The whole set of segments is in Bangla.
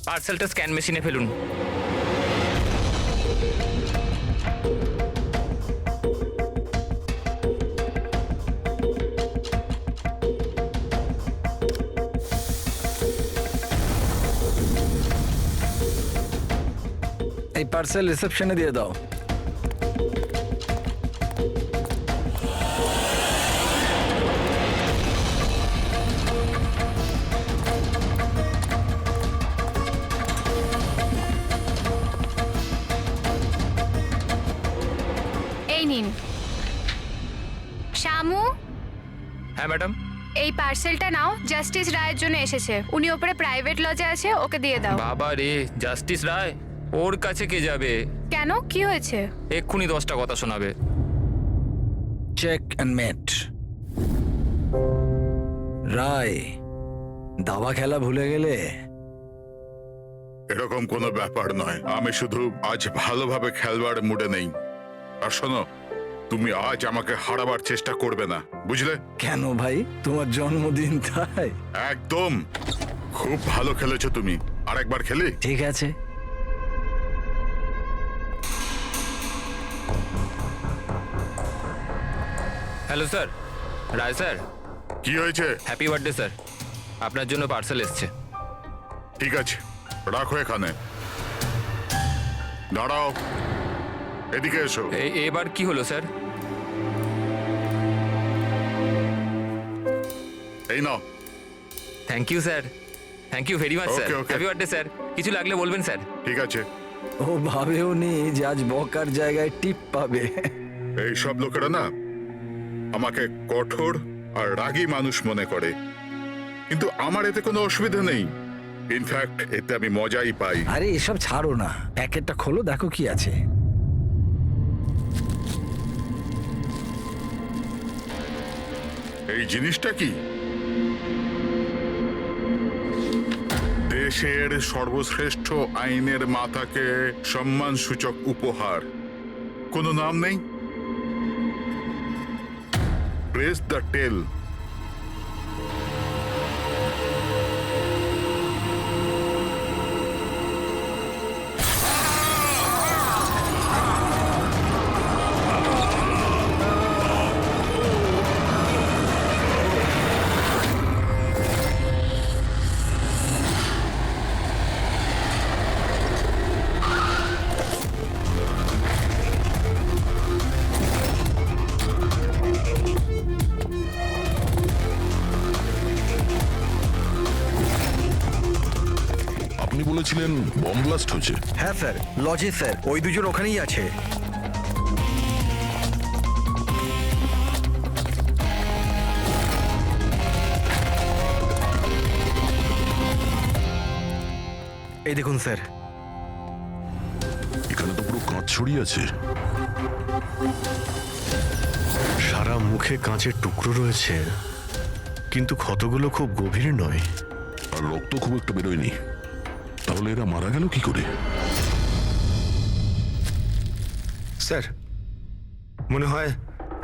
পার্সেলটা স্ক্যান মেশিনে ফেলুন। এই পার্সেল রিসেপশনে দিয়ে দাও। এই নিন। শামু, হ্যাঁ ম্যাডাম। এই পার্সেলটা নাও, জাস্টিস রায়ের জন্য এসেছে। উনি ওপরে প্রাইভেট লজে আছে, ওকে দিয়ে দাও। বাবা রে, জাস্টিস রায়? ওর কাছে কে যাবে? কেন, কি হয়েছে? এক্ষুনি 10টা কথা শোনাবে। চেক অ্যান্ড মেট। রায়, দাবা খেলা ভুলে গেলে? এরকম কোনো ব্যাপার নয়, আমি শুধু আজ ভালোভাবে খেলবার মুডে নেই। আর শোনো, তুমি আজ আমাকে হারাবার চেষ্টা করবে না, বুঝলে? কেন ভাই, তোমার জন্মদিন তাই? একদম। খুব ভালো খেলেছো তুমি, আরেকবার খেলি? ঠিক আছে। হ্যালো স্যার, রায় স্যার। কি হয়েছে? হ্যাপি বার্থডে স্যার, আপনার জন্য পার্সেল এসছে। ঠিক আছে, রাখো এখানে। দাঁড়াও, এদিকে এসো। এবার কি হলো স্যার? এই নাও। Thank you sir, thank you very much sir. Okay, okay. Happy birthday sir. কিছু লাগলে বলবেন স্যার। ঠিক আছে। ও ভাবেও নি যে আজ বকার জায়গায় টিপ পাবে। এই সব লোকেরা না আমাকে কঠোর আর রাগী মানুষ মনে করে, কিন্তু আমার এতে কোনো অসুবিধা নেই। ইনফ্যাক্ট এতে আমি মজাই পাই। আরে এসব ছাড়ো না, প্যাকেটটা খোলো, দেখো কি আছে। এই জিনিসটা কি? দেশের সর্বশ্রেষ্ঠ আইনের মাতাকে সম্মানসূচক উপহার। কোনো নাম নেই? প্রেস দ্য টেল। আপনি বলেছিলেন বম ব্লাস্ট হয়েছে? হ্যাঁ স্যার, লজে স্যার, ওই দুজন ওখানেই আছে। এই দেখুন স্যার। এখানে তো পুরো কাঁচ ছড়িয়ে আছে। সারা মুখে কাঁচের টুকরো রয়েছে, কিন্তু ক্ষতগুলো খুব গভীর নয়। আর রক্ত খুব একটা বেরোয়নি। তাহলে এরা মারা গেল কি করে? স্যার, মনে হয়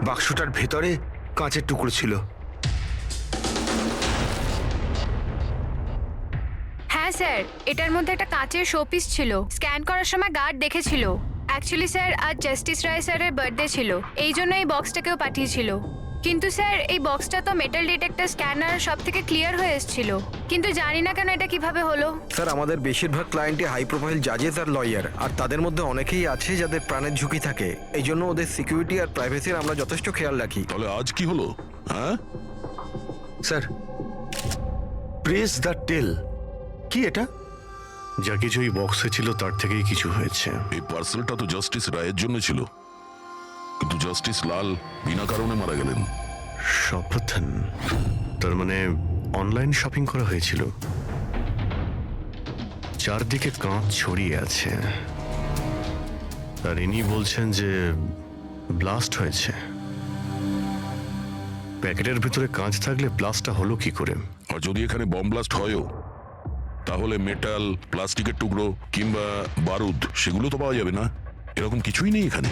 বাক্সটার ভেতরে কাঁচের টুকরো ছিল। হ্যাঁ স্যার, এটার মধ্যে একটা কাঁচের শোপিস ছিল। স্ক্যান করার সময় গার্ড দেখেছিল। অ্যাকচুয়ালি স্যার, আজ জাস্টিস রায় স্যারের বার্থডে ছিল, এই জন্য এই বক্সটাকেও পাঠিয়েছিল। কিন্তু স্যার, এই বক্সটা তো মেটাল ডিটেক্টর স্ক্যানার সব থেকে ক্লিয়ার হয়ে এসেছিল, কিন্তু জানি না কেন এটা কিভাবে হলো। স্যার, আমাদের বেশিরভাগ ক্লায়েন্টই হাই প্রোফাইল জাজেস আর লয়ার, আর তাদের মধ্যে অনেকেই আছে যাদের প্রাণের ঝুঁকি থাকে। এই জন্য ওদের সিকিউরিটি আর প্রাইভেসির আমরা যথেষ্ট খেয়াল রাখি। তাহলে আজ কি হলো? হ্যাঁ স্যার, প্রেস দ্য টেল, কি এটা? যা কিছু এই বক্সে ছিল তার থেকেই কিছু হয়েছে। এই পার্সেলটা তো জাস্টিস রায়ের জন্য ছিল, কিন্তু জাস্টিস লাল বিনা কারণে মারা গেলেন। শপথন, তার মানে অনলাইন শপিং করা হয়েছিল। চারদিকে কাঁচ ছড়িয়ে আছে, আর ইনি বলছেন যে ব্লাস্ট হয়েছে। প্যাকেটের ভিতরে কাঁচ থাকলে ব্লাস্টটা হলো কি করে? আর যদি এখানে বম ব্লাস্ট হয়ও, তাহলে মেটাল, প্লাস্টিকের টুকরো কিংবা বারুদ সেগুলো তো পাওয়া যাবে না। এরকম কিছুই নেই এখানে।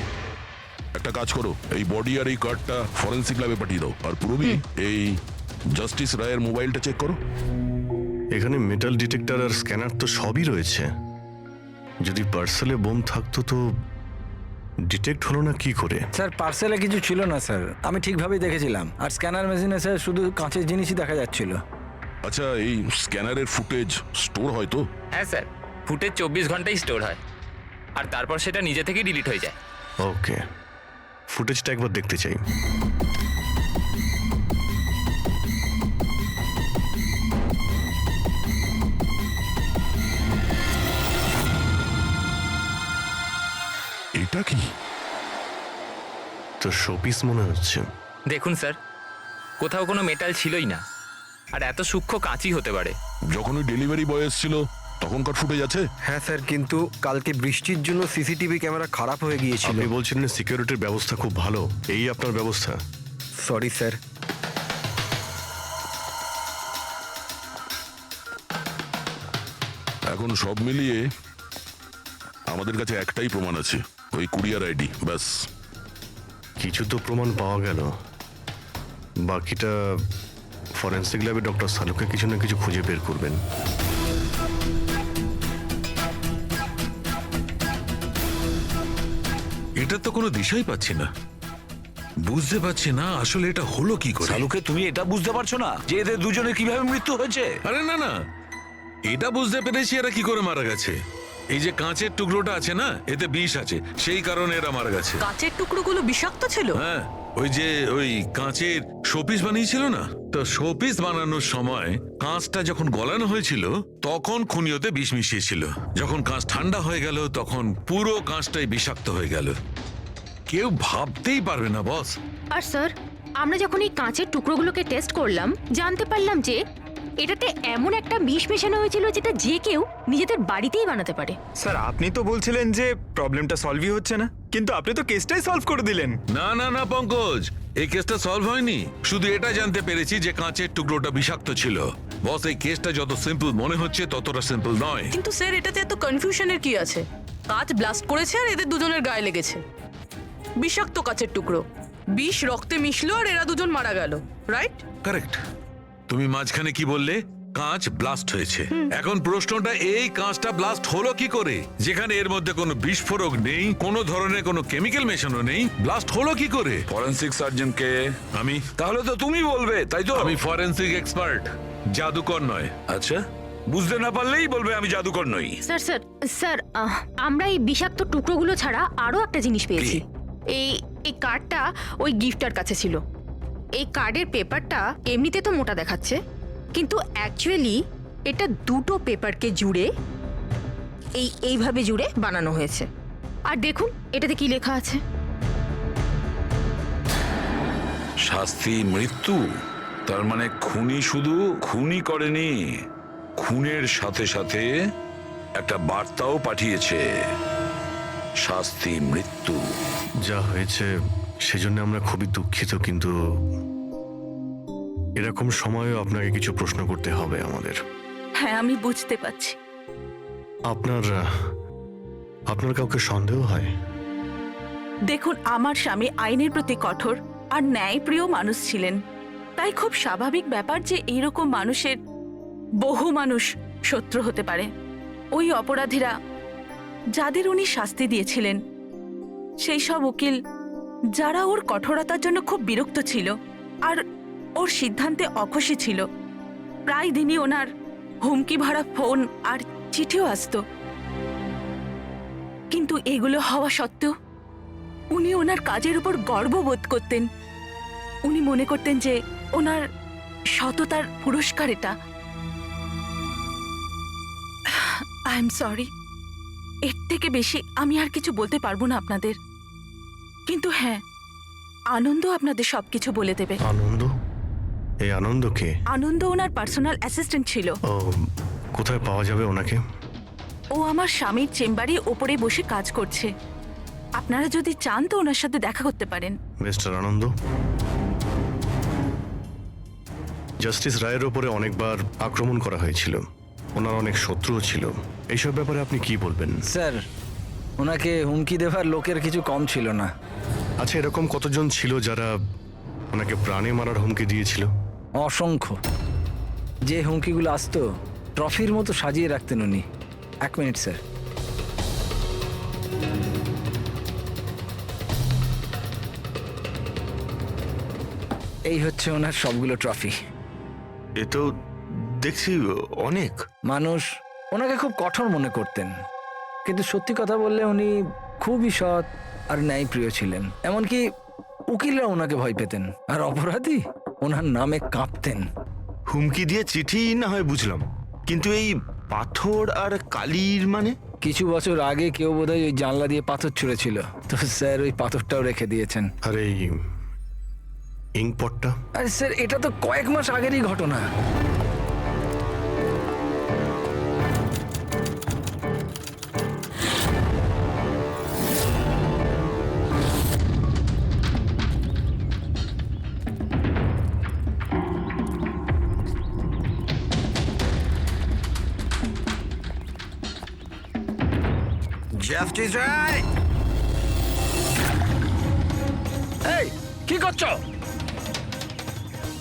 একটা কাজ করো, এই বডি আর এই কার্ডটা ফরেন্সিক ল্যাবে পাঠিয়ে দাও। আর পুরবি, এই জাস্টিস রায়ের মোবাইলটা চেক করো। এখানে মেটাল ডিটেক্টর আর স্ক্যানার তো সবই রয়েছে। যদি পার্সেলে বোম থাকতো তো ডিটেক্ট হলো না কি করে? স্যার পার্সেলে কিছু ছিল না স্যার, আমি ঠিকভাবেই দেখেছিলাম। আর স্ক্যানার মেশিনে স্যার শুধু কাঁচের জিনিসই দেখা যাচ্ছিল। আচ্ছা, এই স্ক্যানারের ফুটেজ স্টোর হয় তো? হ্যাঁ স্যার, ফুটেজ 24 ঘন্টাই স্টোর হয়, আর তারপর সেটা নিজে থেকেই ডিলিট হয়ে যায়। ওকে, ফুটেজটা একবার দেখতে চাই। এটা কি? তো শোপিস মনে হচ্ছে। দেখুন স্যার, কোথাও কোনো মেটাল ছিলই না, আর এত সূক্ষ্ম কাঁচই হতে পারে। যখন ওই ডেলিভারি বয় এসেছিল তখনকার ফুটেজ আছে? হ্যাঁ স্যার, কিন্তু কালকে বৃষ্টির জন্য সিসিটিভি ক্যামেরা খারাপ হয়ে গিয়েছিল। আপনি বলছিলেন সিকিউরিটির ব্যবস্থা খুব ভালো, এই আপনার ব্যবস্থা? Sorry sir. এখন সব মিলিয়ে আমাদের কাছে একটাই প্রমাণ আছে, ওই কুরিয়ার আইডি, ব্যাস। কিছু তো প্রমাণ পাওয়া গেল, বাকিটা ফরেন্সিক ল্যাবে ডক্টর সালুকে কিছু না কিছু খুঁজে বের করবেন। এটা তো কোনো দিশাই পাচ্ছি না, বুঝতে পারছি না আসলে এটা হলো কি করে। সালুকে তুমি এটা বুঝতে পারছো না যে এদের দুজনের কিভাবে মৃত্যু হয়েছে? আরে না না, এটা বুঝতে পেরেছি এরা কি করে মারা গেছে। এই যে কাঁচের টুকরোটা আছে না, এতে বিষ আছে, সেই কারণে এরা মারা গেছে। কাঁচের টুকরোগুলো বিষাক্ত ছিল? হ্যাঁ, ওই কাঁচের শোপিস বানিয়েছিল না, তো শোপিস বানানোর সময় কাঁচটা যখন গলানো হয়েছিল তখন খুনিওতে বিষ মিশিয়েছিল। যখন কাঁচ ঠান্ডা হয়ে গেল তখন পুরো কাঁচটাই বিষাক্ত হয়ে গেল। কেউ ভাবতেই পারবে না বস। আর স্যার, আমরা যখন এই কাঁচের টুকরোগুলোকে টেস্ট করলাম জানতে পারলাম যে এটাতে এমন একটা বিষ মেশানো হয়েছিল যেটা যে কেউ নিজেদের বাড়িতেই বানাতে পারে। স্যার, আপনি তো বলছিলেন যে প্রবলেমটা সলভই হচ্ছে না, কিন্তু আপনি তো কেসটাই সলভ করে দিলেন। না না না পঙ্কজ, এই কেসটা সলভ হয়নি। শুধু এটা জানতে পেরেছি যে কাঁচের টুকরোটা বিষাক্ত ছিল। বস, এই কেসটা যত সিম্পল মনে হচ্ছে ততটা সিম্পল নয়। কিন্তু স্যার, এটাতে এত কনফিউশনের কি আছে? কাঁচ ব্লাস্ট করেছে আর এদের দুজনের গায়ে লেগেছে। বিষাক্ত কাঁচের টুকরো, বিষ রক্তে মিশলো আর এরা দুজন মারা গেল, রাইট? কারেক্ট। তুমি মাঝখানে কি বললে? কাঁচ ব্লাস্ট হয়েছে। এখন প্রশ্নটা, এই কাঁচটা ব্লাস্ট হলো কি করে? যেখানে এর মধ্যে কোনো বিস্ফোরক নেই, কোনো ধরনের কোনো কেমিক্যাল মেশানো নেই, ব্লাস্ট হলো কি করে? ফরেন্সিক সার্জনকে? আমি? তাহলে তো তুমি বলবে, তাই তো? আমি ফরেন্সিক এক্সপার্ট, জাদুকর নয়। আচ্ছা, বুঝতে না পারলেই বলবে আমি জাদুকর নই। স্যার স্যার স্যার, আমরা এই বিষাক্ত টুকরোগুলো ছাড়া আরো একটা জিনিস পেয়েছি। এই এই কার্ডটা ওই গিফটার কাছে ছিল। এই কার্ডের পেপারটা এমনিতে তো মোটা দেখাচ্ছে, কিন্তু অ্যাকচুয়ালি এটা দুটো পেপারকে জুড়ে এইভাবে জুড়ে বানানো হয়েছে। আর দেখুন এটাতে কি লেখা আছে। শাস্তি মৃত্যু। তার মানে খুনি শুধু খুনই করেনি, খুনের সাথে সাথে একটা বার্তাও পাঠিয়েছে, শাস্তি মৃত্যু। যা হয়েছে সেজন্য আমরা খুবই দুঃখিত, কিন্তু এরকম সময়েও আপনাকে কিছু প্রশ্ন করতে হবে আমাদের। হ্যাঁ, আমি বুঝতে পারছি। আপনার কাউকে সন্দেহ হয়? দেখুন, আমার স্বামী আইনের প্রতি কঠোর আর ন্যায়প্রিয় মানুষ ছিলেন, তাই খুব স্বাভাবিক ব্যাপার যে এইরকম মানুষের বহু মানুষ শত্রু হতে পারে। ওই অপরাধীরা যাদের উনি শাস্তি দিয়েছিলেন, সেই সব উকিল যারা ওর কঠোরতার জন্য খুব বিরক্ত ছিল আর ওর সিদ্ধান্তে অখুশি ছিল, প্রায় দিনই ওনার হুমকি ভরা ফোন আর চিঠিও আসতো। কিন্তু এগুলো হওয়া সত্ত্বেও উনি ওনার কাজের উপর গর্ববোধ করতেন। উনি মনে করতেন যে ওনার সততার পুরস্কার এটা। আই এম সরি, এর থেকে বেশি আমি আর কিছু বলতে পারবো না আপনাদের। কিন্তু হ্যাঁ, আনন্দ আপনাদের সবকিছু বলে দেবে। আনন্দ? এই আনন্দ কে? আনন্দ ওনার পার্সোনাল অ্যাসিস্ট্যান্ট ছিল। ও, কোথায় পাওয়া যাবে ওনাকে? ও আমার স্বামীর চেম্বারে ওপরে বসে কাজ করছে। আপনারা যদি চান তো ওনার সাথে দেখা করতে পারেন। মিস্টার আনন্দ, জাস্টিস রায়ের ওপরে অনেকবার আক্রমণ করা হয়েছিল, ওনার অনেক শত্রুও ছিল। এইসব ব্যাপারে আপনি কি বলবেন? স্যার, ওনাকে হুমকি দেওয়ার লোকের কিছু কম ছিল না। আচ্ছা, এরকম কতজন ছিল যারা ওনাকে প্রাণে মারার হুমকি দিয়েছিল? অসংখ্য। যে হুমকিগুলো আসতো ট্রফির মতো সাজিয়ে রাখতেন উনি। 1 মিনিট স্যার। এই হচ্ছে ওনার সবগুলো ট্রফি। এ তো দেখছি অনেক। মানুষ ওনাকে খুব কঠোর মনে করতেন, কিন্তু সত্যি কথা বললে উনি খুবই সৎ আর ন্যায়প্রিয় ছিলেন। এমনকি উকিলরা ওনাকে ভয় পেতেন, আর অপরাধী ওনার নামে কাঁপতেন। হুমকি দিয়ে চিঠি না হয় বুঝলাম, কিন্তু এই পাথর আর কালির মানে? কিছু বছর আগে কেউ বোধহয় ওই জানলা দিয়ে পাথর ছুঁড়েছিল, তো স্যার ওই পাথরটাও রেখে দিয়েছেন। আর এই ইঙ্কপটটা? আরে স্যার, এটা তো কয়েক মাস আগেরই ঘটনা। জাস্টিস রায়, এই কি করছো?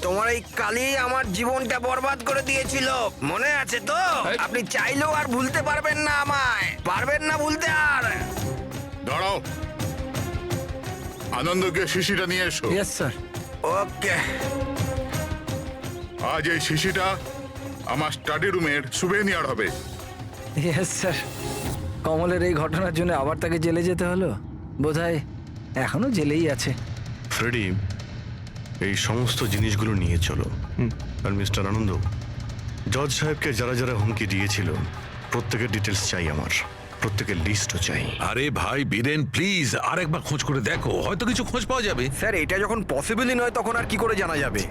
তোমার এই কালি আমার জীবনটা বরবাদ করে দিয়েছিল, মনে আছে তো? আপনি চাইলেও আর ভুলতে পারবেন না, আমায় পারবেন না ভুলতে আর। দাঁড়াও, আনন্দকে শিশিটা নিয়ে এসো। Yes sir. ওকে। আজ এই শিশিটা আমার স্টাডি রুমের সুভেনিয়ার হবে। Yes sir. কমলের এই ঘটনার জন্য আবার তাকে জেলে যেতে হলো, বোধহয় এখনো জেলেই আছে। ফ্রেডি, এই সমস্ত জিনিসগুলো নিয়ে চলো। আর মিস্টার আনন্দ, জজ সাহেবকে যারা যারা হুমকি দিয়েছিল প্রত্যেকের ডিটেলস চাই আমার, প্রত্যেকের লিস্টও চাই। আরে ভাই বীরেন, প্লিজ আরেকবার খোঁজ করে দেখো, হয়তো কিছু খোঁজ পাওয়া যাবে। স্যার, এটা যখন পসিবলই নয় তখন আর কি করে জানা যাবে?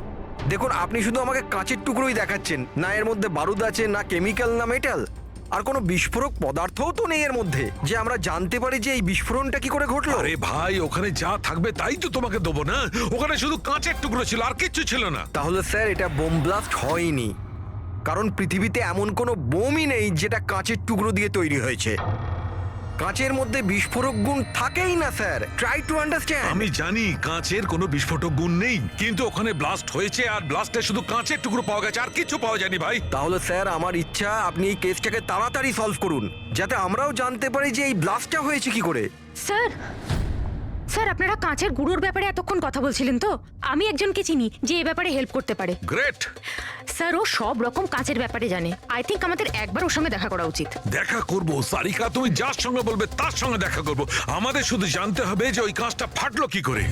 দেখুন, আপনি শুধু আমাকে কাঁচের টুকরোই দেখাচ্ছেন, না এর মধ্যে বারুদ আছে, না কেমিক্যাল, না মেটাল, আর কোনো বিস্ফোরক পদার্থও তো নেই এর মধ্যে, যে আমরা জানতে পারি যে এই বিস্ফোরণটা কি করে ঘটলো। আরে ভাই, ওখানে যা থাকবে তাই তো তোমাকে দেবো না। ওখানে শুধু কাঁচের টুকরো ছিল, আর কিচ্ছু ছিল না। তাহলে স্যার এটা বোম ব্লাস্ট হয়নি, কারণ পৃথিবীতে এমন কোনো বোমই নেই যেটা কাঁচের টুকরো দিয়ে তৈরি হয়েছে। কাঁচের মধ্যে বিস্ফোরক গুণ থাকেই না স্যার, ট্রাই টু আন্ডারস্ট্যান্ড। আমি জানি কাঁচের কোনো বিস্ফোটক গুণ নেই, কিন্তু ওখানে ব্লাস্ট হয়েছে, আর ব্লাস্টে শুধু কাঁচের টুকরো পাওয়া গেছে, আর কিছু পাওয়া যায়নি ভাই। তাহলে স্যার আমার ইচ্ছা আপনি এই কেসটাকে তাড়াতাড়ি সলভ করুন, যাতে আমরাও জানতে পারি যে এই ব্লাস্টটা হয়েছে কি করে। স্যার, স্যার আপনারা কাঁচের গুঁড়োর ব্যাপারে এতক্ষণ কথা বলছিলেন তো? আমি একজনকে চিনি যে এ ব্যাপারে হেল্প করতে পারে। গ্রেট। স্যার, ও সব রকম কাঁচের ব্যাপারে জানে। আই থিঙ্ক আমাদের একবার ওর সঙ্গে দেখা করা উচিত। দেখা করব সারিকা, তুমি যার সঙ্গে বলবে তার সঙ্গে দেখা করব। আমাদের শুধু জানতে হবে যে ওই কাঁচটা ফাটলো কি করে।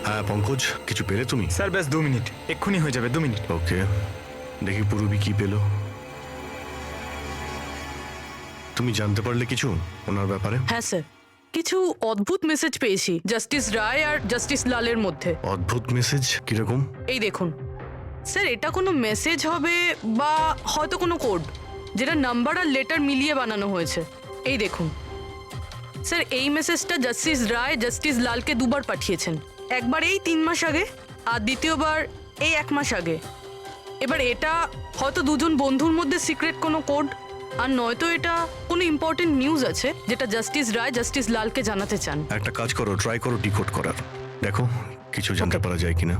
হ্যাঁ পঙ্কজ, কিছু পেলে তুমি? স্যার ব্যাস 2 মিনিট, এক্ষুনি হয়ে যাবে, 2 মিনিট। ওকে, দেখি পূর্বী কি পেলো। তুমি জানতে পারলে কিছু ওনার ব্যাপারে? হ্যাঁ স্যার, কিছু অদ্ভুত মেসেজ পেয়েছি জাস্টিস রায় আর জাস্টিস লালের মধ্যে। অদ্ভুত মেসেজ কিরকম? এই দেখুন স্যার, এটা কোনো মেসেজ হবে বা হয়তো কোনো কোড, যেটা নাম্বার আর লেটার মিলিয়ে বানানো হয়েছে। এই দেখুন স্যার, এই মেসেজটা জাস্টিস রায় জাস্টিস লালকে 2 বার পাঠিয়েছেন। একবার এই 3 মাস আগে, আর দ্বিতীয়বার এই 1 মাস আগে। এবার এটা হয়তো দুজন বন্ধুর মধ্যে সিক্রেট কোনো কোড, আর নয়তো এটা কোনো ইম্পর্টেন্ট নিউজ আছে যেটা জাস্টিস রায় জাস্টিস লালকে জানাতে চান। একটা কাজ করো, ট্রাই করো ডিকোড করার, দেখো কিছু জানতে পারা যায় কিনা।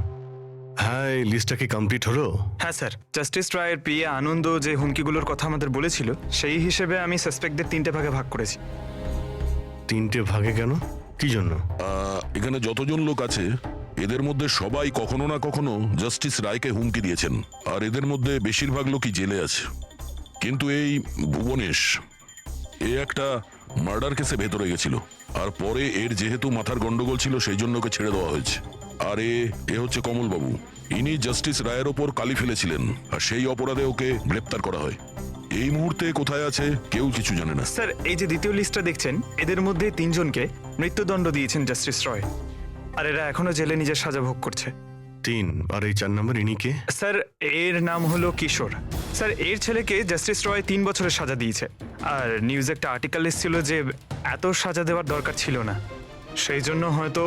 হ্যাঁ, এই লিস্টটা কি কমপ্লিট হলো? হ্যাঁ স্যার, জাস্টিস রায়ের পিএ আনন্দ যে হুমকিগুলোর কথা আমাদের বলেছিল, সেই হিসেবে আমি সাসপেক্টদের 3টে ভাগে ভাগ করেছি। 3টে ভাগে কেন, কি জন্য? এখানে যতজন লোক আছে এদের মধ্যে সবাই কখনো না কখনো জাস্টিস রায়কে হুমকি দিয়েছেন, আর এদের মধ্যে বেশিরভাগ লোকই জেলে আছে। কিন্তু এই ভুবনেশ, এ একটা মার্ডার কেসে ভেতরে গেছিল, আর পরে এর যেহেতু মাথার গন্ডগোল ছিল সেই জন্য ওকে ছেড়ে দেওয়া হয়েছে। আর এ হচ্ছে কমলবাবু, ইনি জাস্টিস রায়ের ওপর কালি ফেলেছিলেন, আর সেই অপরাধে ওকে গ্রেপ্তার করা হয়। এই মুহূর্তে কোথায় আছে কেউ কিছু জানে না। স্যার, এই যে দ্বিতীয় লিস্টটা দেখছেন, এদের মধ্যে 3 জনকে মৃত্যুদণ্ড দিয়েছেন জাস্টিস রয়, আর এরা এখনো জেলে নিজের সাজা ভোগ করছে। 3, আর এই 4 নম্বর ইনি কে? স্যার, এর নাম হলো কিশোর। স্যার, এর ছেলেকে জাস্টিস রয় 3 বছরের সাজা দিয়েছে, আর নিউজে একটা আর্টিকেল এসেছিল যে এত সাজা দেওয়ার দরকার ছিল না, সেই জন্য হয়তো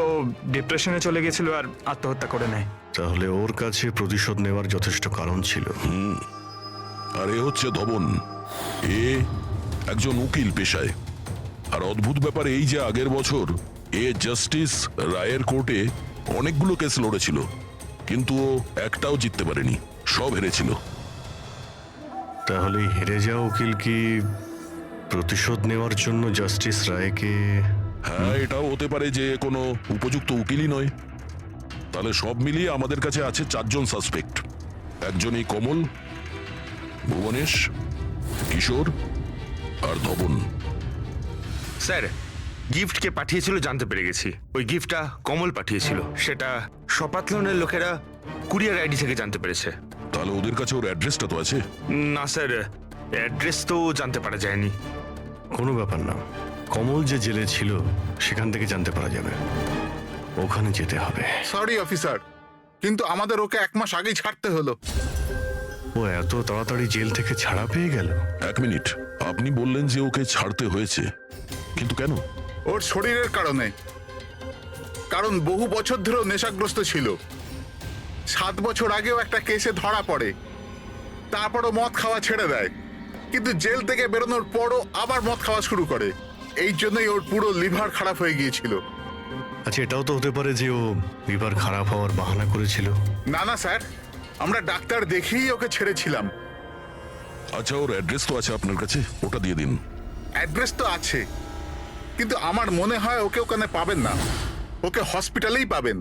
ডিপ্রেশনে চলে গেছিল আর আত্মহত্যা করে নেয়। তাহলে ওর কাছে প্রতিশোধ নেওয়ার যথেষ্ট কারণ ছিল। আর এ হচ্ছে ধবন, এ একজন উকিল পেশায়। আর অদ্ভুত ব্যাপার এই যে আগের বছর এ জাস্টিস রায়ের কোর্টে অনেকগুলো কেস লড়েছিল, কিন্তু ও একটাও জিততে পারেনি, সব হেরেছিল। তাহলে এই হেরে যাওয়া উকিল কি প্রতিশোধ নেওয়ার জন্য জাস্টিস রায়কে? হ্যাঁ, এটাও হতে পারে যে কোনো উপযুক্ত উকিলই নয়। তাহলে সব মিলিয়ে আমাদের কাছে আছে 4 জন সাসপেক্ট। একজনই কমল, ভুবনেশ, কিশোর আর ধবন। স্যার, গিফটকে পাঠিয়েছিল জানতে পেরে গেছি। ওই গিফটটা কমল পাঠিয়েছিল, সেটা সপাতলনের লোকেরা কুরিয়ার আইডি থেকে জানতে পেরেছে। তাহলে ওদের কাছে ওর অ্যাড্রেসটা তো আছে? না স্যার, অ্যাড্রেস তো জানতে পারা যায়নি। কোনো ব্যাপার না, কমল যে জেলে ছিল সেখান থেকে জানতে পারা যাবে। ওখানে যেতে হবে। সরি অফিসার, কিন্তু আমাদের ওকে 1 মাস আগেই ছাড়তে হলো। ও এত তাড়াতাড়ি জেল থেকে ছাড়া পেয়ে গেল? 1 মিনিট, আপনি বললেন যে ওকে ছাড়তে হয়েছে, কিন্তু কেন? ওর শরীরের কারণে। কারণ বহু বছর ধরেও নেশাগ্রস্ত ছিল। 7 বছর আগেও একটা কেসে ধরা পড়ে, তারপরও মদ খাওয়া ছেড়ে দেয়, কিন্তু জেল থেকে বেরোনোর পরও আবার মদ খাওয়া শুরু করে। এই জন্যই ওর পুরো লিভার খারাপ হয়ে গিয়েছিল। আচ্ছা, এটাও তো হতে পারে যে ও লিভার খারাপ হওয়ার বাহানা করেছিল। না না স্যার, আমরা ডাক্তার দেখেই ওকে ছেড়েছিলাম। আচ্ছা, ওর অ্যাড্রেস তো আছে আপনার কাছে, ওটা দিয়ে দিন। অ্যাড্রেস তো আছে, কিন্তু আমার মনে হয় ওকে ওখানে পাবেন না, ওকে হসপিটালেই পাবেন।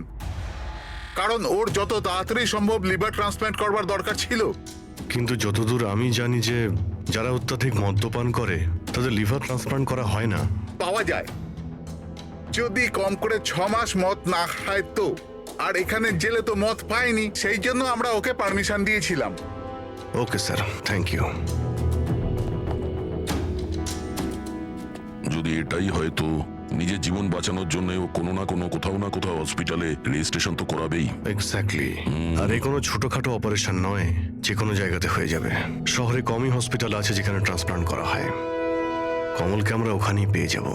কারণ ওর যত তাড়াতাড়ি সম্ভব লিভার ট্রান্সপ্ল্যান্ট করবার দরকার ছিল। কিন্তু যতদূর আমি জানি যে যারা অত্যাধিক মদ্যপান করে তাদের লিভার ট্রান্সপ্লান্ট করা হয় না। পাওয়া যায়, যদি কম করে 6 মাস মদ না খায় তো। আর এখানে জেলে তো মদ পায়নি, সেই জন্য আমরা ওকে পারমিশন দিয়েছিলাম। Okay sir, thank you. যদি এটাই হয় তো নিজের জীবন বাঁচানোর জন্য ও কোনো না কোনো কোথাও না কোথাও হসপিটালে রেজিস্ট্রেশন তো করাবেই। এক্স্যাক্টলি। আর এই কোনো ছোটখাটো অপারেশন নয়, যে কোনো জায়গাতে হয়ে যাবে। শহরে কমই হসপিটাল আছে যেখানে ট্রান্সপ্লান্ট করা হয়। কমলকে আমরা ওখানেই পেয়ে যাব।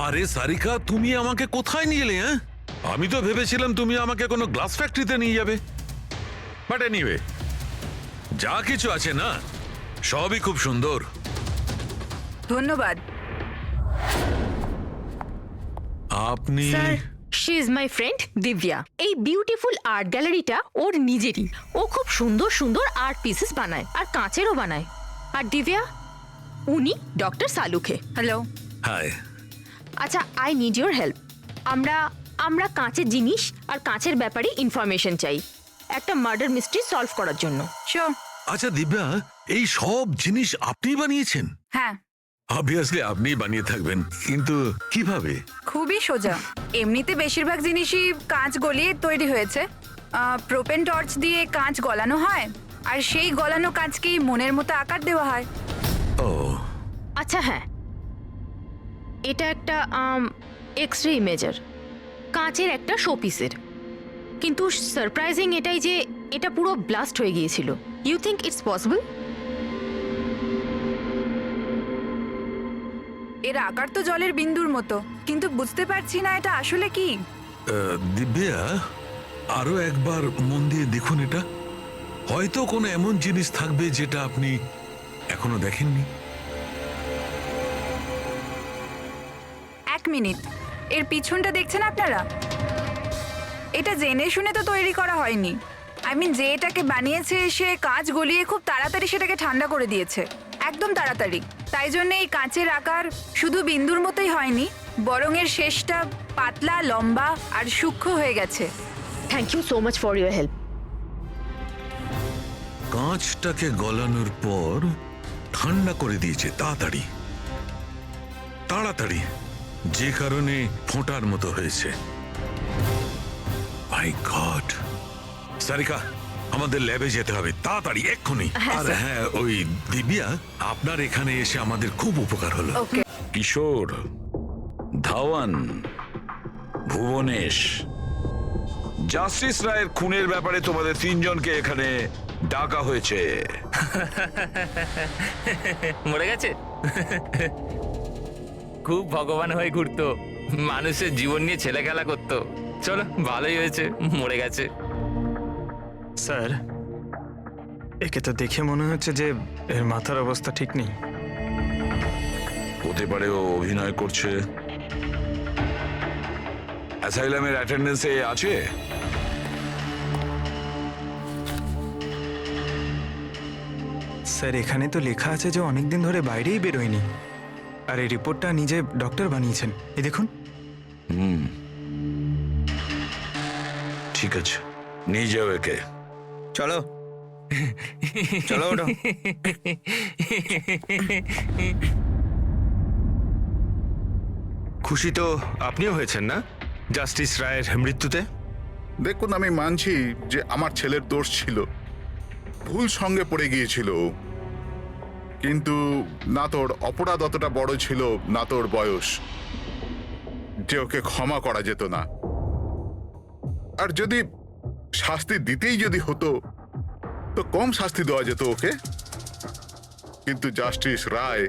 আরে সারিকা, তুমি আমাকে কোথায় নিয়ে এলে? হ্যাঁ, আমি তো ভেবেছিলাম তুমি আমাকে কোনো গ্লাস ফ্যাক্টরিতে নিয়ে যাবে। বাট এনিওয়ে, যা কিছু আছে না সবই খুব সুন্দর। ধন্যবাদ। আপনি? Sir, she is my friend Divya. এই বিউটিফুল আর্ট গ্যালারিটা ওর নিজেরই। ও খুব সুন্দর সুন্দর আর্ট পিসেস বানায়, আর কাঁচেরও বানায়। আর দিব্যা, উনি ডক্টর সালুখে। হ্যালো। হাই। আচ্ছা, আই নিড ইউর হেল্প। আমরা কাঁচের জিনিস আর কাঁচের ব্যাপারে ইনফরমেশন চাই একটা মার্ডার মিস্ট্রি সলভ করার জন্য। শিওর। আচ্ছা দিব্যা, এই সব জিনিস আপনি বানিয়েছেন? হ্যাঁ, অবভিয়াসলি আপনি বানিয়ে থাকবেন, কিন্তু কিভাবে? খুবই সোজা। এমনিতে বেশিরভাগ জিনিসই কাঁচ গলিয়ে তৈরি হয়েছে। প্রোপেন টর্চ দিয়ে কাঁচ গলানো হয়, আর সেই গলানো কাঁচকেই মনের মতো আকার দেওয়া হয়। ও আচ্ছা, হ্যাঁ, এটা একটা এক্স রে ইমেজার, কাঁচের একটা শোপিসের। কিন্তু সারপ্রাইজিং এটাই যে এটা পুরো ব্লাস্ট হয়ে গিয়েছিল। You think it's possible? এর আকার তো জলের বিন্দুর মতো, কিন্তু বুঝতে পারছি না এটা আসলে কি। দিব্যা, আরো একবার মন দিয়ে দেখুন এটা। হয়তো কোনো এমন জিনিস থাকবে যেটা আপনি এখনো দেখেননি। 1 মিনিট, এর পিছনটা দেখছেন আপনারা? এটা জেনে শুনে তো তৈরি করা হয়নি। আই মিন, যে এটাকে বানিয়েছে সে কাঁচ গলিয়ে খুব তাড়াতাড়ি সেটাকে ঠান্ডা করে দিয়েছে, একদম তাড়াতাড়ি। তাই জন্য এই কাঁচের আকার শুধু বিন্দুর মতোই হয়নি, বরং এর শেষটা পাতলা, লম্বা আর সূক্ষ্ম হয়ে গেছে। Thank you so much for your help. কাঁচটাকে গলানোর পর ঠান্ডা করে দিয়েছে তাড়াতাড়ি তাড়াতাড়ি, যে কারণে ফোঁটার মতো হয়েছে। মাই গড! সারিকা, আমাদের ল্যাবে যেতে হবে তাড়াতাড়ি, এক্ষুনি। আর হ্যাঁ, ওই দিব্যা, আপনার এখানে এসে আমাদের খুব উপকার হলো। কিশোর, ধাওয়ান, ভুবনেশ, জাস্টিস রায়ের খুনের ব্যাপারে তোমাদের 3 জনকে এখানে ডাকা হয়েছে। মরে গেছে? খুব ভগবান হয়ে ঘুরতো, মানুষের জীবন নিয়ে ছেলে খেলা করতো। চলো, ভালোই হয়েছে মরে গেছে। স্যার, একে তো দেখে মনে হচ্ছে যে এর মাথার অবস্থা ঠিক নেই। হতে পারে ও অভিনয় করছে। অ্যাসাইলামের অ্যাটেন্ডেন্সে আছে? স্যার এখানে তো লেখা আছে যে অনেকদিন ধরে বাইরেই বেরোয়নি, আর এই রিপোর্টটা নিজে ডক্টর বানিয়েছেন। এই দেখুন। ঠিক আছে, নিয়ে যাও একে। চলো চলো ওঠো। খুশি তো আপনিও হয়েছেন না জাস্টিস রায়ের মৃত্যুতে? দেখুন, আমি মানছি যে আমার ছেলের দোষ ছিল, ভুল সঙ্গে পড়ে গিয়েছিল ও। কিন্তু না তোর অপরাধ অতটা বড় ছিল, না তোর বয়স, যে ওকে ক্ষমা করা যেত না। আর যদি শাস্তি দিতেই যদি হতো তো কম শাস্তি দেওয়া যেত ওকে, কিন্তু জাস্টিস রায়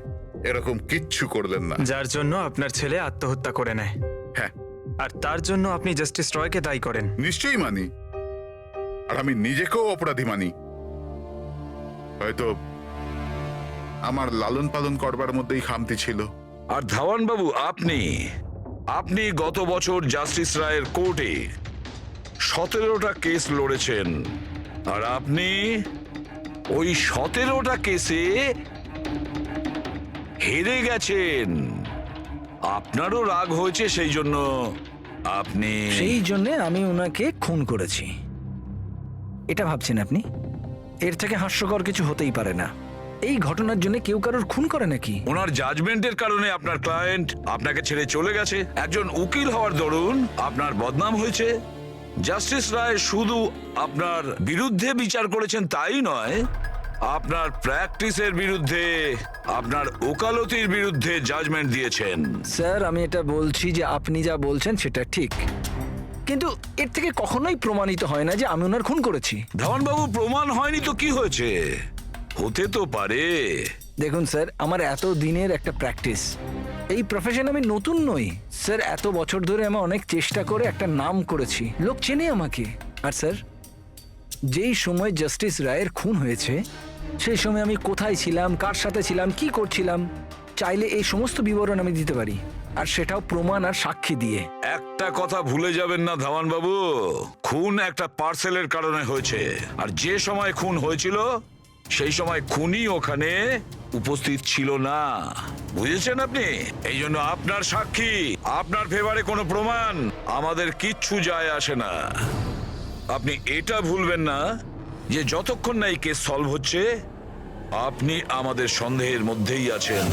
এরকম কিচ্ছু করলেন না। যার জন্য আপনার ছেলে আত্মহত্যা করে নেয়, হ্যাঁ, আর তার জন্য আপনি জাস্টিস রয়কে দায়ী করেন। নিশ্চয়ই মানি, আর আমি নিজেকেও অপরাধী মানি। হয়তো আমার লালন পালন করবার মধ্যেই খামতি ছিল। আর ধাওয়ান বাবু, আপনি গত বছর জাস্টিস রায়ের কোর্টে 17টা কেস লড়েছেন, আর আপনি ওই 17টা কেসে হেরে গেছেন। আপনারও রাগ হয়েছে, সেই জন্য আপনি সেই জন্যে আমি ওনাকে খুন করেছি, এটা ভাবছেন আপনি? এর থেকে হাস্যকর কিছু হতেই পারে না। এই ঘটনার জন্য কেউ কারোর খুন করে নাকি? ওনার জাজমেন্টের কারণে আপনার ক্লায়েন্ট আপনাকে ছেড়ে চলে গেছে। একজন উকিল হওয়ার দরুন আপনার বদনাম হয়েছে। জাস্টিস রায় শুধু আপনার বিরুদ্ধে বিচার করেছেন তাই নয়, আপনার প্র্যাকটিসের বিরুদ্ধে, আপনার ওকালতির বিরুদ্ধে জাজমেন্ট দিয়েছেন। স্যার, আমি এটা বলছি যে আপনি যা বলছেন সেটা ঠিক, কিন্তু এর থেকে কখনোই প্রমাণিত হয় না যে আমি ওনার খুন করেছি। ধাওয়ানবাবু, প্রমাণ হয়নি তো কি হয়েছে? হতে তো পারে। দেখুন স্যার, আমার এত দিনের একটা প্র্যাকটিস, এই প্রফেশন আমি নতুন নই স্যার। এত বছর ধরে আমি অনেক চেষ্টা করে একটা নাম করেছি, লোক চেনে আমাকে। আর স্যার, যেই সময় জাস্টিস রায়ের খুন হয়েছে সেই সময় আমি কোথায় ছিলাম, কার সাথে ছিলাম, কি করছিলাম, চাইলে এই সমস্ত বিবরণ আমি দিতে পারি, আর সেটাও প্রমাণ আর সাক্ষী দিয়ে। একটা কথা ভুলে যাবেন না ধাওয়ানবাবু, খুন একটা পার্সেলের কারণে হয়েছে, আর যে সময় খুন হয়েছিল সেই সময় খুনি ওখানে উপস্থিত ছিল না। বুঝেছেন আপনি? এই জন্য আপনার সাক্ষী, আপনার ফেভারে কোনো প্রমাণ আমাদের কিচ্ছু যায় আসে না। আপনি এটা ভুলবেন না যে যতক্ষণ না এই কেস সলভ হচ্ছে আপনি আমাদের সন্দেহের মধ্যেই আছেন।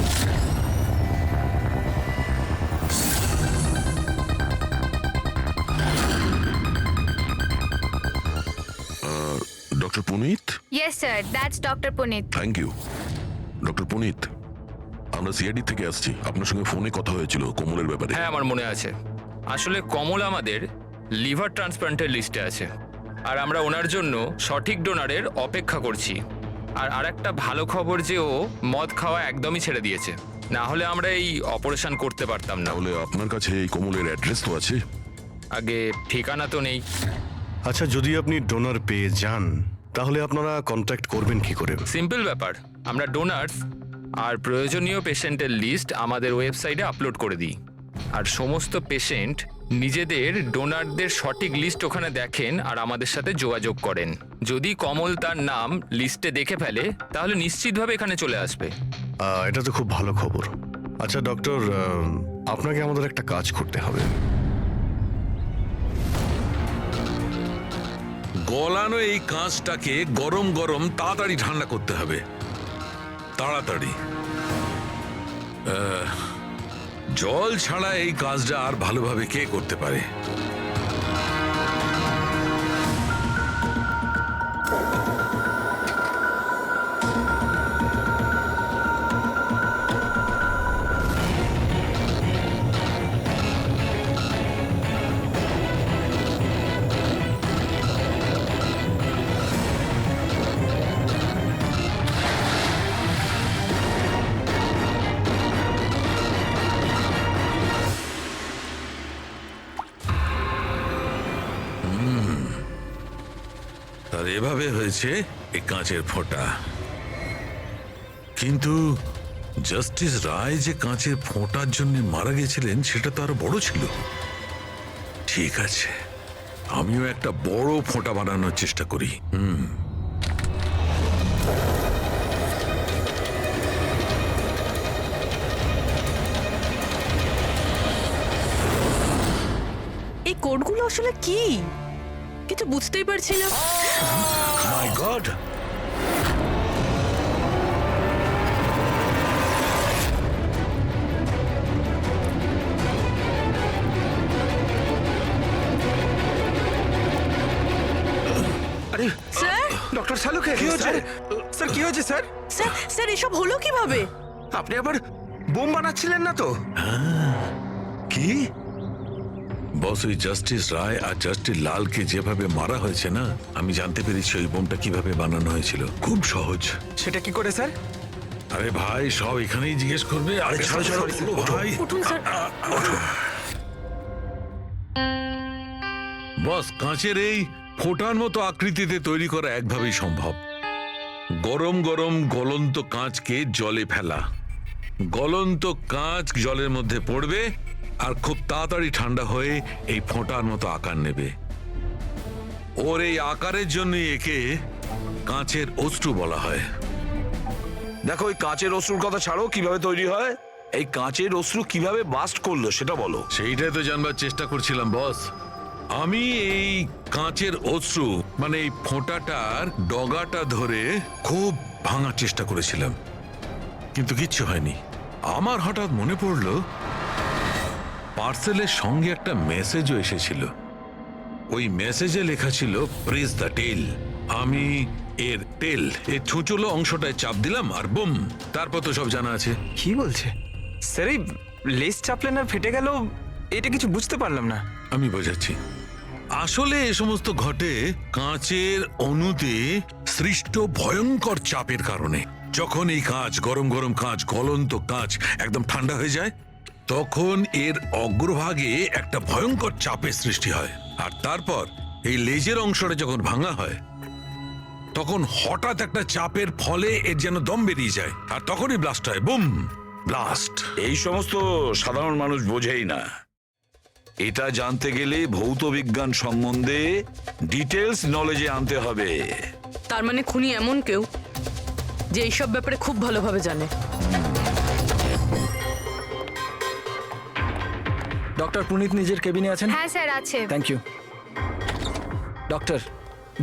Doctor Punit? Yes sir, that's doctor Punit. Thank you. Doctor Punit, আমরা সিআইডি থেকে আসছি, আপনার সঙ্গে ফোনে কথা হয়েছিল কমলের ব্যাপারে। হ্যাঁ, আমার মনে আছে। আসলে কমল আমাদের লিভার ট্রান্সপ্লান্টের লিস্টে আছে, আর আমরা ওনার জন্য সঠিক ডোনারের অপেক্ষা করছি। আর আরেকটা ভালো খবর যে ও মদ খাওয়া একদমই ছেড়ে দিয়েছে, না হলে আমরা এই অপারেশন করতে পারতাম না। তাহলে আপনার কাছে এই কমলের অ্যাড্রেস তো আছে? আগে ঠিকানা তো নেই। আচ্ছা, যদি আপনি ডোনার পেয়ে যান তাহলে আপনারা কন্ট্যাক্ট করবেন কি করে? সিম্পল ব্যাপার, আমরা ডোনার্স আর প্রয়োজনীয় পেশেন্টের লিস্ট আমাদের ওয়েবসাইটে আপলোড করে দিই, আর সমস্ত পেশেন্ট নিজেদের ডোনারদের সঠিক লিস্ট ওখানে দেখেন আর আমাদের সাথে যোগাযোগ করেন। যদি কমল তার নাম লিস্টে দেখে ফেলে তাহলে নিশ্চিতভাবে এখানে চলে আসবে। এটা তো খুব ভালো খবর। আচ্ছা ডক্টর, আপনাকে আমাদের একটা কাজ করতে হবে। গলানো এই কাঁচটাকে গরম গরম তাড়াতাড়ি ঠান্ডা করতে হবে, তাড়াতাড়ি। জল ছাড়া এই কাজটা আর ভালোভাবে কে করতে পারে? আর এভাবে হয়েছে এই কাঁচের ফোঁটা। কিন্তু জাস্টিস রায় যে কাঁচের ফোঁটার জন্য মারা গেছিলেন সেটা তো আরো বড় ছিল। ঠিক আছে, আমিও একটা বড় ফোঁটা বানানোর চেষ্টা করি। এই কোডগুলো আসলে কি কিছু বুঝতেই পারছি না। মাই গড! আরে স্যার ডক্টর শালুকে কি হয়েছে স্যার, কি হয়েছে স্যার? স্যার স্যার এসব হলো কিভাবে? আপনি আবার বোম বানাচ্ছিলেন না তো? কি বস, ওই জাস্টিস রায় আর জাস্টিস লালকে যেভাবে মারা হয়েছে না, আমি জানতে পেরেছি ওই বোমটা কিভাবে বানানো হয়েছিল। খুব সহজ। সেটা কি করে স্যার? আরে ভাই, সব এখানেই জিজ্ঞেস করবে। আরে ছাড়ো ছাড়ো ভাই। উঠুন স্যার। বস, কাঁচের এই ফোঁটার মতো আকৃতিতে তৈরি করা একভাবেই সম্ভব। গরম গরম গলন্ত কাঁচকে জলে ফেলা, গলন্ত কাঁচ জলের মধ্যে পড়বে আর খুব তাড়াতাড়ি ঠান্ডা হয়ে এই ফোঁটার মতো আকার নেবে। ওর এই আকারের জন্য একে কাঁচের অশ্রু বলা হয়। দেখো, ওই কাঁচের অশ্রুর কথা ছাড়ো, কিভাবে তৈরি হয়? এই কাঁচের অশ্রু কিভাবে বাস্ট করলো সেটা বলো। সেইটাই তো জানবার চেষ্টা করছিলাম বস। আমি এই কাঁচের অশ্রু মানে এই ফোঁটাটার ডগাটা ধরে খুব ভাঙার চেষ্টা করেছিলাম, কিন্তু কিচ্ছু হয়নি। আমার হঠাৎ মনে পড়লো পার্সেলের সঙ্গে একটা মেসেজও এসেছিল। ওই মেসেজে লেখা ছিল প্রেস দ্য টেল। আমি এর টেল, এর ছুঁচলো অংশটায় চাপ দিলাম আর বুম, তারপর তো সব জানা আছে। কি বলছে স্যার? এই লেস চাপলেন আর ফেটে গেল, এটা কিছু বুঝতে পারলাম না। আমি বোঝাচ্ছি। আসলে এ সমস্ত ঘটে কাঁচের অণুতে সৃষ্ট ভয়ঙ্কর চাপের কারণে। যখন এই কাঁচ, গরম গরম কাঁচ, গলন্ত কাঁচ একদম ঠান্ডা হয়ে যায়, তখন এর অগ্রভাগে একটা ভয়ঙ্কর চাপের সৃষ্টি হয়। আর তারপর এই লেজের অংশটা যখন ভাঙা হয়, তখন হঠাৎ একটা চাপের ফলে এর যেন দম বেরিয়ে যায়, আর তখনই ব্লাস্ট হয়। Broom, blast. এই সমস্ত সাধারণ মানুষ বোঝেই না। এটা জানতে গেলে ভৌত বিজ্ঞান সম্বন্ধে ডিটেলস নলেজে আনতে হবে। তার মানে খুনি এমন কেউ যে এইসব ব্যাপারে খুব ভালোভাবে জানে। ডক্টর পুনিত নিজের কেবিনে আছেন? হ্যাঁ স্যার আছে। Thank you. ডক্টর,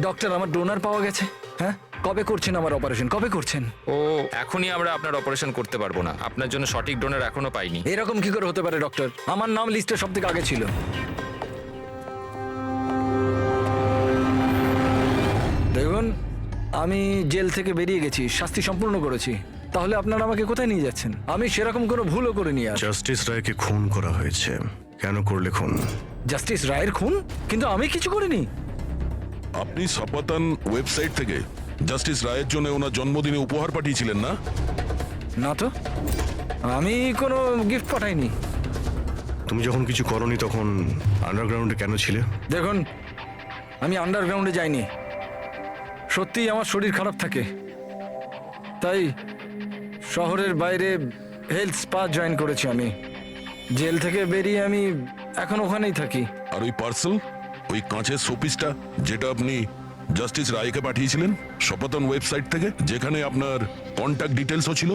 ডক্টর আমার ডোনার পাওয়া গেছে। হ্যাঁ, কবে করছেন আমার অপারেশন? কবে করছেন? ও এখনই আমরা আপনার অপারেশন করতে পারবো না, আপনার জন্য সঠিক ডোনার এখনো পাইনি। এরকম কি করে হতে পারে ডক্টর? আমার নাম লিস্টে সব থেকে আগে ছিল। দেখুন, আমি জেল থেকে বেরিয়ে গেছি, শাস্তি সম্পূর্ণ করেছি। তাহলে আপনারা আমাকে কোথায় নিয়ে যাচ্ছেন? আমি সেরকম কোনো ভুলও করিনি। আর জাস্টিস রায়কে খুন করা হয়েছে। কেন করলে খুন? জাস্টিস রায়ের খুন? কিন্তু আমি কিছু করিনি। আপনি সপাতান ওয়েবসাইট থেকে জাস্টিস রায়ের জন্য ওনার জন্মদিনে উপহার পাঠিয়েছিলেন না? না তো, আমি কোনো গিফট পাঠাইনি। তুমি যখন কিছু করনি তখন আন্ডারগ্রাউন্ডে কেন ছিলে? দেখুন, আমি আন্ডারগ্রাউন্ডে যাইনি। সত্যিই আমার শরীর খারাপ থাকে, তাই শহরের বাইরে হেলথ স্পা জয়েন করেছি আমি। জেল থেকে বেরিয়ে আমি এখন ওখানেই থাকি। আর ওই পার্সেল, ওই কাঁচের শোপিসটা যেটা আপনি জাস্টিস রায়কে পাঠিয়েছিলেন সপাতান ওয়েবসাইট থেকে, যেখানে আপনার কন্ট্যাক্ট ডিটেলসও ছিল?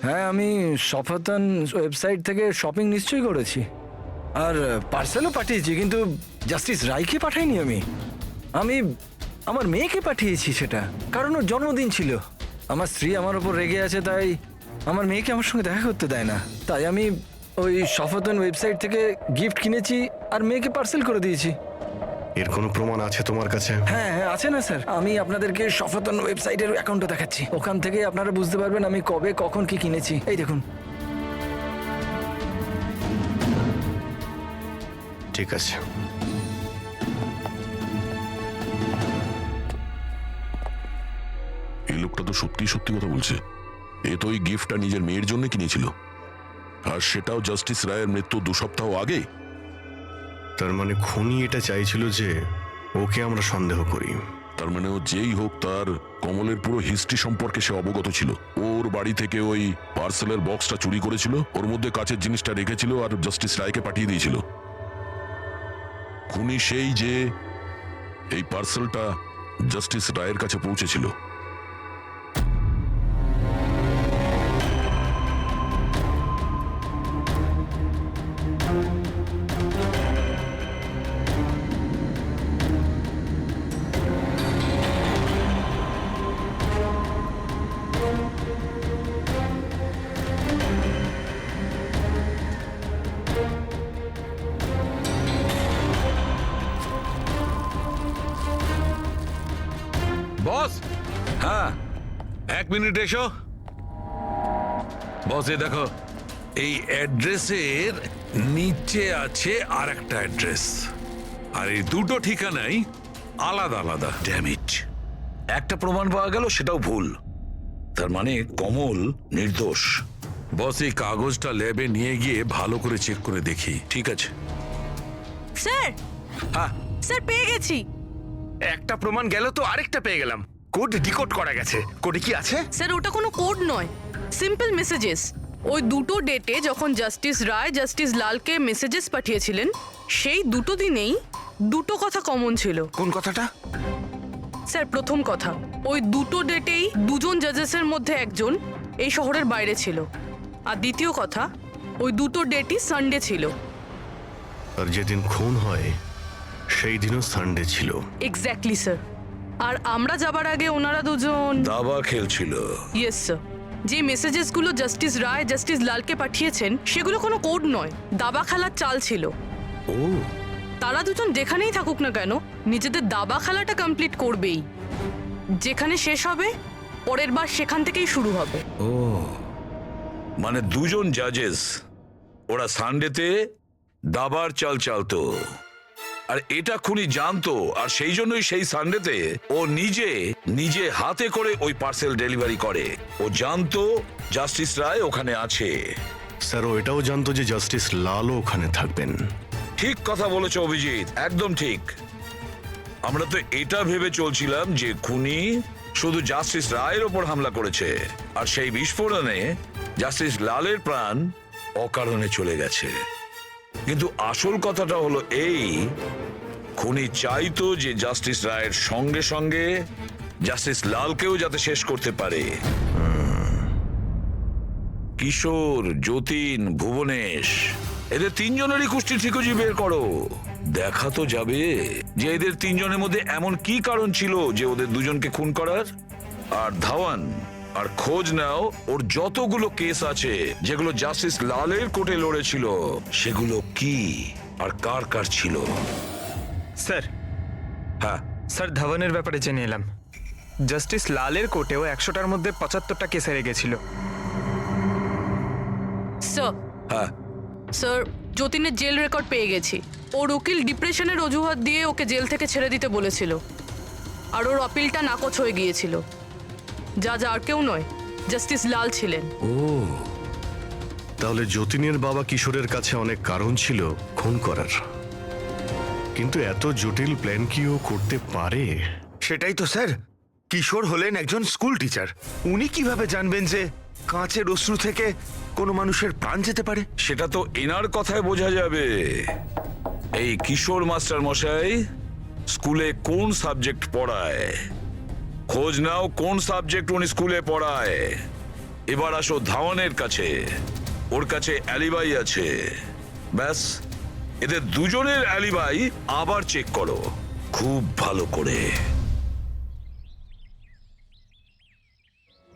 হ্যাঁ, আমি সফাতান ওয়েবসাইট থেকে শপিং নিশ্চয়ই করেছি, আর পার্সেলও পাঠিয়েছি, কিন্তু জাস্টিস রায়কে পাঠাইনি। আমি আমার মেয়েকে পাঠিয়েছি সেটা, কারণ ওর জন্মদিন ছিল। আমার স্ত্রী আমার ওপর রেগে আছে, তাই আমার মেয়েকে আমার সঙ্গে দেখা করতে দেয় না। তাই আমি ওই সফাতান ওয়েবসাইট থেকে গিফট কিনেছি আর মেয়েকে পার্সেল করে দিয়েছি। এর কোনো প্রমাণ আছে তোমার কাছে? হ্যাঁ হ্যাঁ, আছে না স্যার। আমি আপনাদেরকে সফাতান ওয়েবসাইটের অ্যাকাউন্টটা দেখাচ্ছি, ওখান থেকে আপনারা বুঝতে পারবেন আমি কবে কখন কি কিনেছি। এই দেখুন। ঠিক আছে। এই লোকটা তো সত্যি সত্যি কথা বলছে। এ তো ওই গিফটটা নিজের মেয়ের জন্য কিনেছিল, আর সেটাও জাস্টিস রায়ের মৃত্যু 2 সপ্তাহ আগে। তার মানে খুনি এটা চাইছিল যে ওকে আমরা সন্দেহ করি, তার মানে ও যেই হোক তার কমলের পুরো হিস্ট্রি সম্পর্কে সে অবগত ছিল। ওর বাড়ি থেকে ওই পার্সেলের বক্সটা চুরি করেছিল, ওর মধ্যে কাচের জিনিসটা রেখেছিল আর জাস্টিস রায়কে পাঠিয়ে দিয়েছিল। খুনি সেই যে এই পার্সেলটা জাস্টিস রায়ের কাছে পৌঁছেছিল। বস, হ্যাঁ 1 মিনিট এসো। বস এই দেখো, এই অ্যাড্রেসের নিচে আছে আর একটা অ্যাড্রেস, আর এই দুটো ঠিকানাই আলাদা আলাদা। ড্যামিট, একটা প্রমাণ পাওয়া গেল, সেটাও ভুল। তার মানে কমল নির্দোষ। বস এই কাগজটা ল্যাবে নিয়ে গিয়ে ভালো করে চেক করে দেখি। ঠিক আছে। স্যার, হ্যাঁ, স্যার পেয়ে গেছি। একটা প্রমাণ গেল তো আরেকটা পেয়ে গেলাম। কোড ডিকোড করা গেছে। কোডে কি আছে? স্যার ওটা কোনো কোড নয়, সিম্পল মেসেজেস। ওই দুটো ডেটে যখন জাস্টিস রায় জাস্টিস লালকে মেসেজেস পাঠিয়েছিলেন, সেই দুটো দিনেই দুটো কথা কমন ছিল। কোন কথাটা? স্যার প্রথম কথা, ওই দুটো ডেটেই দুজন জাজেসের মধ্যে একজন এই শহরের বাইরে ছিল। আর দ্বিতীয় কথা, ওই দুটো ডেটই সানডে ছিল। আর যেদিন খুন হয় সেই দিনও সানডে ছিল। Exactly sir. আর আমরা যাবার আগে ওনারা দুজন দাবা খেলছিল। Yes sir. যে মেসেজেসগুলো জাস্টিস রায় জাস্টিস লালকে পাঠিয়েছেন সেগুলো কোনো কোড নয়, দাবা খেলার চাল ছিল। ও, তারা দুজন যেখানেই থাকুক না কেন নিজেদের দাবা খেলাটা কমপ্লিট করবেই। যেখানে শেষ হবে পরের বার সেখান থেকেই শুরু হবে। ও, মানে দুজন জাজেস, ওরা সানডেতে দাবার চাল চালতো, আর এটা খুনি জানতো, আর সেই জন্যই সেই সানডেতে ও নিজে হাতে করে ওই পার্সেল ডেলিভারি করে। ও জানতো জাস্টিস রায় ওখানে আছে। স্যার ও এটাও জানতো যে জাস্টিস লালও ওখানে থাকবেন। ঠিক কথা বলেছ অভিজিৎ, একদম ঠিক। আমরা তো এটা ভেবে চলছিলাম যে খুনি শুধু জাস্টিস রায়ের ওপর হামলা করেছে, আর সেই বিস্ফোরণে জাস্টিস লালের প্রাণ অকারণে চলে গেছে। কিন্তু আসল কথাটা হলো এই, খুনি চাইতো যে জাস্টিস রায়ের সঙ্গে সঙ্গে জাস্টিস লালকেও যাতে শেষ করতে পারে। কিশোর, যতীন, ভুবনেশ, এদের তিনজনেরই কুষ্টি ঠিকুজি বের করো। দেখা তো যাবে যে এদের তিনজনের মধ্যে এমন কি কারণ ছিল যে ওদের দুজনকে খুন করার। আর ধাওয়ান, আর খোঁজ নাও ওর যতগুলো কেস আছে যেগুলো জাস্টিস লালের কোর্টে লড়েছিল, সেগুলো কি আর কার কার ছিল। স্যার, হ্যাঁ স্যার ধাওয়ানের ব্যাপারে জেনে এলাম। জাস্টিস লালের কোর্টেও 100টার মধ্যে 75টা কেস হেরে গেছিল। স্যার, হ্যাঁ, স্যার যতীনের জেল রেকর্ড পেয়ে গেছি। ওর উকিল ডিপ্রেশনের অজুহাত দিয়ে ওকে জেল থেকে ছেড়ে দিতে বলেছিল, আর ওর আপিলটা নাকচ হয়ে গিয়েছিল। যা আর কেউ নয়, জাস্টিস লাল ছিলেন। তাহলে যতীনের বাবা কিশোরের কাছে অনেক কারণ ছিল খুন করার, কিন্তু এত জটিল প্ল্যান কি ও করতে পারে? সেটাই তো স্যার। কিশোর হলেন একজন স্কুল টিচার। উনি কিভাবে জানবেন যে কাঁচের অশ্রু থেকে কোনো মানুষের প্রাণ যেতে পারে? সেটা তো এনার কথায় বোঝা যাবে। এই কিশোর মাস্টার মশাই স্কুলে কোন সাবজেক্ট পড়ায়, খোঁজ নাও কোন সাবজেক্ট উনি স্কুলে পড়ায়। এবার আসো ধাওয়ানের কাছে, ওর কাছে অ্যালিবাই আছে। ব্যাস, এদের দুজনের অ্যালিবাই আবার চেক করো খুব ভালো করে।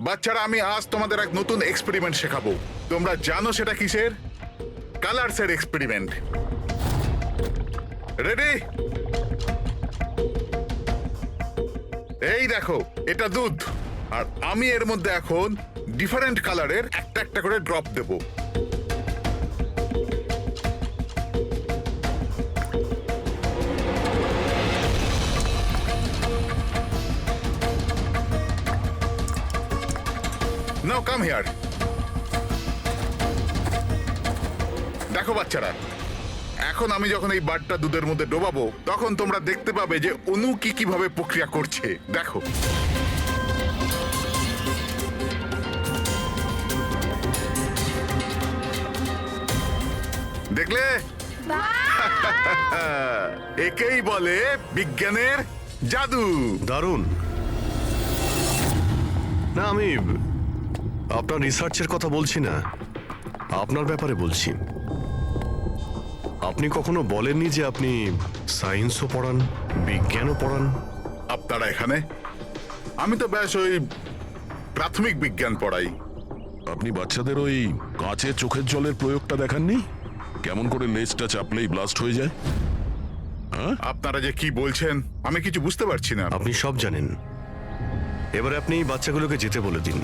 বাচ্চারা, আমি আজ তোমাদের এক নতুন এক্সপেরিমেন্ট শেখাবো। তোমরা জানো সেটা কিসের? কালারসের এক্সপেরিমেন্ট। রেডি? এই দেখো, এটা দুধ, আর আমি এর মধ্যে এখন ডিফারেন্ট কালারের একটা একটা করে drop Dev. Now come here. দেখো বাচ্চারা, এখন আমি যখন এই বারটা দুধের মধ্যে ডোবাবো তখন তোমরা দেখতে পাবে যে অনু কি কিভাবে প্রক্রিয়া করছে। দেখো, দেখলে? একেই বলে বিজ্ঞানের জাদু। দারুণ। না, আমি আপনার রিসার্চের কথা বলছি না, আপনার ব্যাপারে বলছি। আপনি কখনো বলেননি যে আপনি সায়েন্সও পড়ান, বিজ্ঞানও পড়ান? আপনারা এখানে? আমি তো ব্যাস ওই প্রাথমিক বিজ্ঞান পড়াই। আপনি বাচ্চাদের ওই কাঁচে চোখের জলের প্রয়োগটা দেখাননি? কেমন করে লেজটা চাপলেই ব্লাস্ট হয়ে যায়? আপনারা যে কি বলছেন আমি কিছু বুঝতে পারছি না। আপনি সব জানেন। এবারে আপনি বাচ্চাগুলোকে যেতে বলে দিন।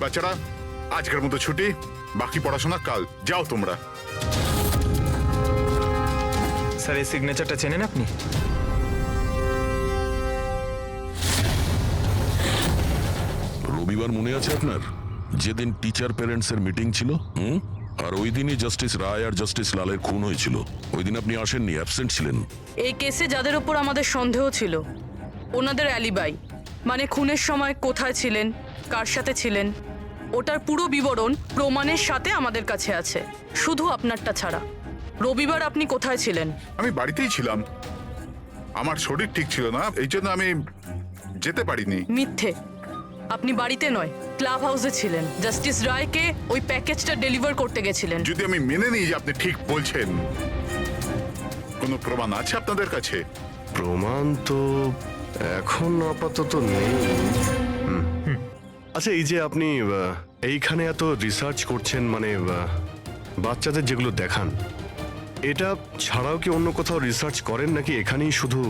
বাচ্চারা, আজকের মতো ছুটি, বাকি পড়াশোনা কাল। যাও তোমরা। স্যার, এই সিগনেচারটা চেনেন আপনি? রবিবার মনে আছে আপনার, যেদিন টিচার প্যারেন্টস এর মিটিং ছিল? আর ওই দিনই জাস্টিস রায় আর জাস্টিস লালের খুন হয়েছিল। ওই দিন আপনি আসেননি, অ্যাবসেন্ট ছিলেন। এই কেসে যাদের ওপর আমাদের সন্দেহ ছিল ওনাদের অ্যালিবাই, মানে খুনের সময় কোথায় ছিলেন, কার সাথে ছিলেন, ওটার পুরো বিবরণ প্রমাণের সাথে আমাদের কাছে আছে, শুধু আপনারটা ছাড়া। রবিবার আপনি কোথায় ছিলেন? আমি বাড়িতেই ছিলাম। আমার শরীর ঠিক ছিল না, এই জন্য আমি যেতে পারিনি। মিথ্যে। আপনি বাড়িতে নয়, ক্লাব হাউসে ছিলেন। জাস্টিস রায়কে ওই প্যাকেজটা ডেলিভার করতে গেছিলেন। যদি আমি মেনে নিই যে আপনি ঠিক বলছেন, কোনো প্রমাণ আছে আপনাদের কাছে? প্রমাণ তো এখন আপাতত নেই। আচ্ছা, এই যে আপনি এইখানে এত রিসার্চ করছেন, মানে বাচ্চাদের যেগুলো দেখান, এটা ছাড়াও কি অন্য কোথাও রিসার্চ করেন নাকি এখানেই শুধু?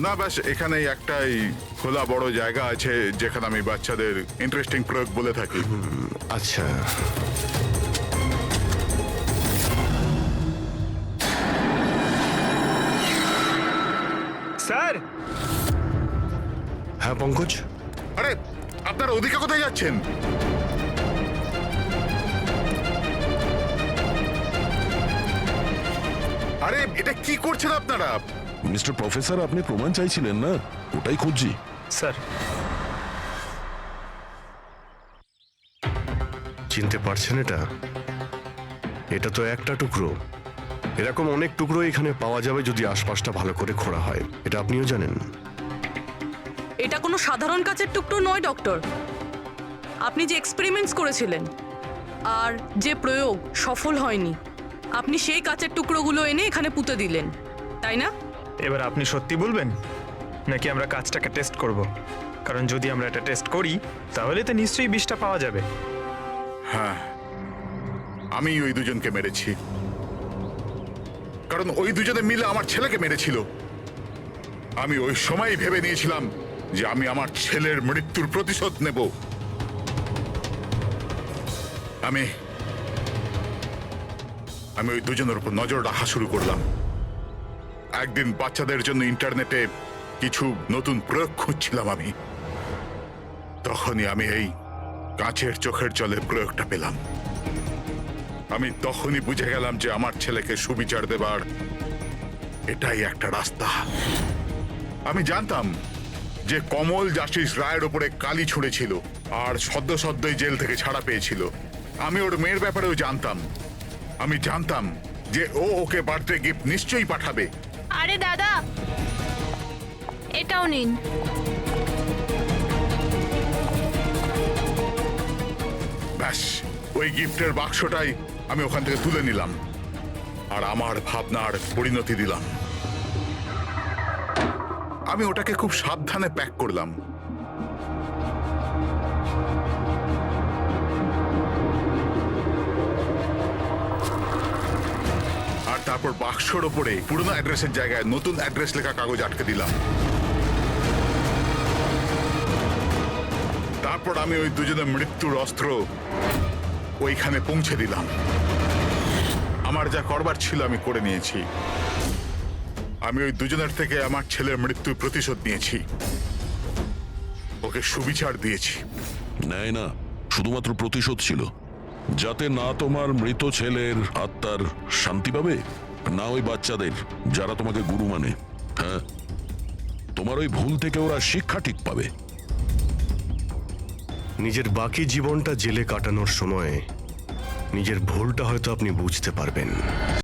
না, ব্যাস এখানেই একটাই খোলা বড় জায়গা আছে যেখানে আমি বাচ্চাদের ইন্টারেস্টিং প্রয়োগ বলে থাকি। আচ্ছা, স্যার। হ্যাঁ পঙ্কজ। আরে, আপনারা ওদিকে কোথায় যাচ্ছেন? আরে, এটা কি করছেন আপনারা? মিস্টার প্রফেসর, আপনি প্রমাণ চাইছিলেন না? ওটাই খুঁজছি। স্যার, চিনতে পারছেন এটা? এটা তো একটা টুকরো। এরকম অনেক টুকরো এখানে পাওয়া যাবে যদি আশপাশটা ভালো করে খোঁড়া হয়। এটা আপনিও জানেন। এটা কোনো সাধারণ কাচের টুকরো নয় ডক্টর। আপনি যে এক্সপেরিমেন্টস করেছিলেন আর যে প্রয়োগ সফল হয়নি, আপনি সেই কাচের টুকরোগুলো এনে এখানে পুঁতে দিলেন, তাই না? এবার আপনি সত্যি বলবেন নাকি আমরা কাজটাকে টেস্ট করব? কারণ যদি আমরা এটা টেস্ট করি তাহলে তো নিশ্চয়ই বিষটা পাওয়া যাবে। হ্যাঁ, আমি ওই দুজনকে মেরেছি, কারণ ওই দুজনে মিলে আমার ছেলেকে মেরেছিল। আমি ওই সময় ভেবে নিয়েছিলাম যে আমি আমার ছেলের মৃত্যুর প্রতিশোধ নেব। আমি ওই দুজনের উপর নজর রাখা শুরু করলাম। একদিন বাচ্চাদের জন্য ইন্টারনেটে কিছু নতুন প্রয়োগ খুঁজছিলাম আমি, তখনই আমি এই কাঁচের চোখের জলের প্রয়োগটা পেলাম। আমি তখনই বুঝে গেলাম যে আমার ছেলেকে সুবিচার দেবার এটাই একটা রাস্তা। আমি জানতাম যে কমল জাস্টিস রায়ের ওপরে কালি ছুঁড়েছিল আর সদ্যই জেল থেকে ছাড়া পেয়েছিল। আমি ওর মেয়ের ব্যাপারেও জানতাম। আমি জানতাম যে ও ওকে বার্থডে গিফট নিশ্চয়ই পাঠাবে। আরে দাদা, এটাও নিন। ব্যাস, ওই গিফটের বাক্সটাই আমি ওখান থেকে তুলে নিলাম আর আমার ভাবনার পরিণতি দিলাম। আমি ওটাকে খুব সাবধানে প্যাক করলাম। আর তারপর বাক্সর ওপরে পুরনো অ্যাড্রেসের জায়গায় নতুন অ্যাড্রেস লেখা কাগজ আটকে দিলাম। তারপর আমি ওই দুজনের মৃত্যুর অস্ত্র ওইখানে পৌঁছে দিলাম। আমার যা করবার ছিল আমি করে নিয়েছি। আমি ওই দুজনের থেকে আমার ছেলের মৃত্যুর প্রতিশোধ নিয়েছি, ওকে সুবিচার দিয়েছি। নেয় না, শুধুমাত্র প্রতিশোধ ছিল। যাতে না তোমার মৃত ছেলের আত্মার শান্তি পাবে, না ওই বাচ্চাদের যারা তোমাকে গুরু মানে। হ্যাঁ, তোমার ওই ভুল থেকে ওরা শিক্ষা ঠিক পাবে। নিজের বাকি জীবনটা জেলে কাটানোর সময় নিজের ভুলটা হয়তো আপনি বুঝতে পারবেন।